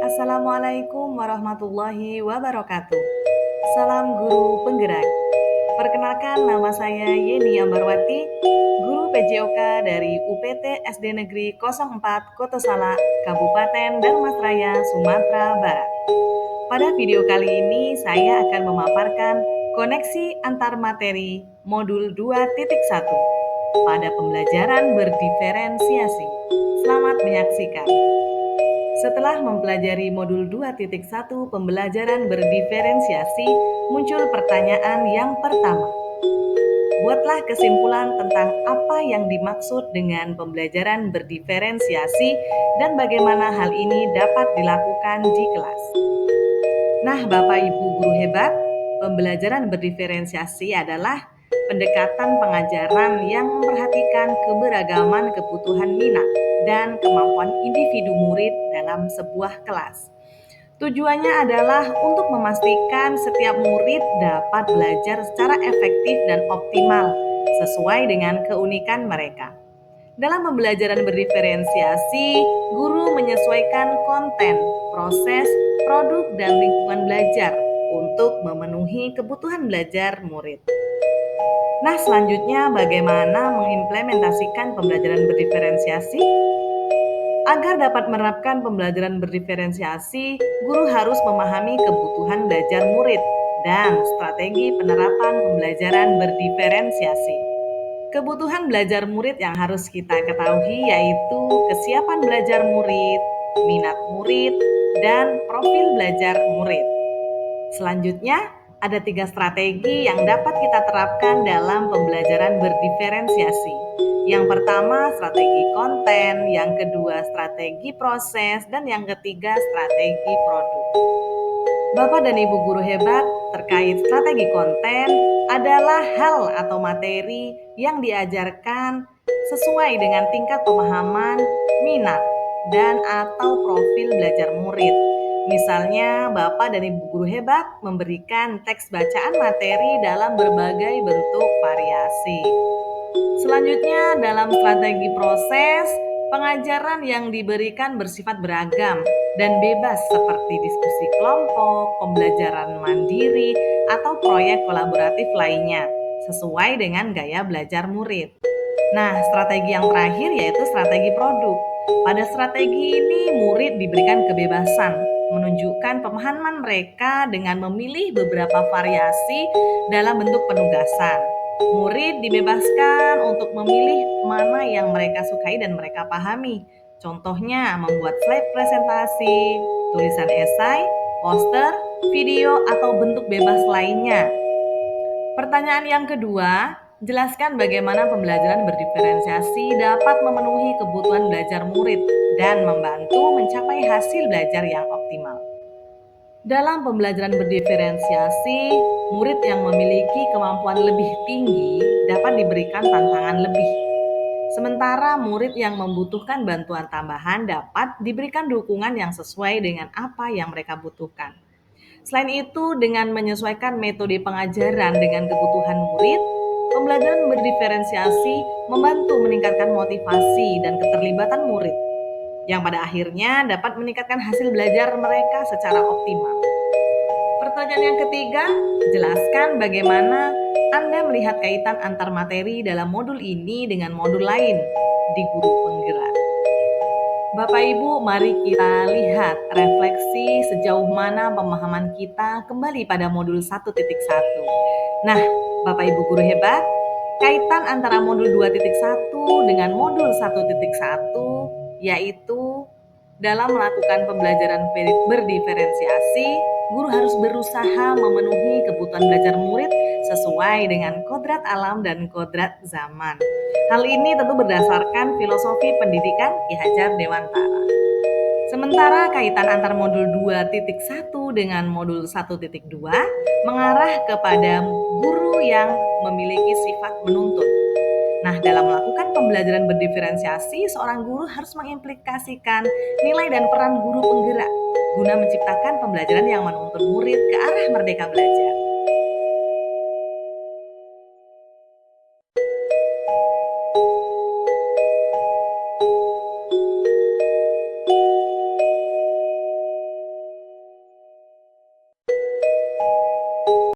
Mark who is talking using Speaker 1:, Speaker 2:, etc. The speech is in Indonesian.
Speaker 1: Assalamualaikum warahmatullahi wabarakatuh. Salam guru penggerak. Perkenalkan, nama saya Yeni Ambarwati, guru PJOK dari UPT SD Negeri 04 Kotosala, Kabupaten Dharmasraya, Sumatera Barat. Pada video kali ini saya akan memaparkan koneksi antar materi modul 2.1 pada pembelajaran berdiferensiasi. Selamat menyaksikan. Setelah mempelajari modul 2.1 pembelajaran berdiferensiasi, muncul pertanyaan yang pertama. Buatlah kesimpulan tentang apa yang dimaksud dengan pembelajaran berdiferensiasi dan bagaimana hal ini dapat dilakukan di kelas. Nah, Bapak Ibu guru hebat, pembelajaran berdiferensiasi adalah pendekatan pengajaran yang memperhatikan keberagaman kebutuhan minat dan kemampuan individu murid dalam sebuah kelas. Tujuannya adalah untuk memastikan setiap murid dapat belajar secara efektif dan optimal sesuai dengan keunikan mereka. Dalam pembelajaran berdiferensiasi, guru menyesuaikan konten, proses, produk, dan lingkungan belajar untuk memenuhi kebutuhan belajar murid. Nah, selanjutnya bagaimana mengimplementasikan pembelajaran berdiferensiasi? Agar dapat menerapkan pembelajaran berdiferensiasi, guru harus memahami kebutuhan belajar murid dan strategi penerapan pembelajaran berdiferensiasi. Kebutuhan belajar murid yang harus kita ketahui yaitu kesiapan belajar murid, minat murid, dan profil belajar murid. Selanjutnya, ada 3 strategi yang dapat kita terapkan dalam pembelajaran berdiferensiasi. Yang pertama, strategi konten, yang kedua, strategi proses, dan yang ketiga, strategi produk. Bapak dan Ibu guru hebat, terkait strategi konten adalah hal atau materi yang diajarkan sesuai dengan tingkat pemahaman, minat, dan atau profil belajar murid. Misalnya, Bapak dan Ibu guru hebat memberikan teks bacaan materi dalam berbagai bentuk variasi. Selanjutnya, dalam strategi proses, pengajaran yang diberikan bersifat beragam dan bebas seperti diskusi kelompok, pembelajaran mandiri, atau proyek kolaboratif lainnya, sesuai dengan gaya belajar murid. Nah, strategi yang terakhir yaitu strategi produk. Pada strategi ini, murid diberikan kebebasan menunjukkan pemahaman mereka dengan memilih beberapa variasi dalam bentuk penugasan. Murid dibebaskan untuk memilih mana yang mereka sukai dan mereka pahami. Contohnya, membuat slide presentasi, tulisan esai, poster, video, atau bentuk bebas lainnya. Pertanyaan yang kedua, jelaskan bagaimana pembelajaran berdiferensiasi dapat memenuhi kebutuhan belajar murid dan membantu mencapai hasil belajar yang optimal. Dalam pembelajaran berdiferensiasi, murid yang memiliki kemampuan lebih tinggi dapat diberikan tantangan lebih. Sementara murid yang membutuhkan bantuan tambahan dapat diberikan dukungan yang sesuai dengan apa yang mereka butuhkan. Selain itu, dengan menyesuaikan metode pengajaran dengan kebutuhan murid, pembelajaran berdiferensiasi membantu meningkatkan motivasi dan keterlibatan murid, yang pada akhirnya dapat meningkatkan hasil belajar mereka secara optimal. Pertanyaan yang ketiga, jelaskan bagaimana Anda melihat kaitan antar materi dalam modul ini dengan modul lain di guru penggerak. Bapak Ibu, mari kita lihat refleksi sejauh mana pemahaman kita kembali pada modul 1.1. Nah, Bapak Ibu guru hebat, kaitan antara modul 2.1 dengan modul 1.1 yaitu dalam melakukan pembelajaran berdiferensiasi, guru harus berusaha memenuhi kebutuhan belajar murid sesuai dengan kodrat alam dan kodrat zaman. Hal ini tentu berdasarkan filosofi pendidikan Ki Hajar Dewantara. Sementara kaitan antar modul 2.1 dengan modul 1.2 mengarah kepada guru yang memiliki sifat menuntut. Nah, dalam melakukan pembelajaran berdiferensiasi, seorang guru harus mengimplikasikan nilai dan peran guru penggerak guna menciptakan pembelajaran yang menuntun murid ke arah merdeka belajar.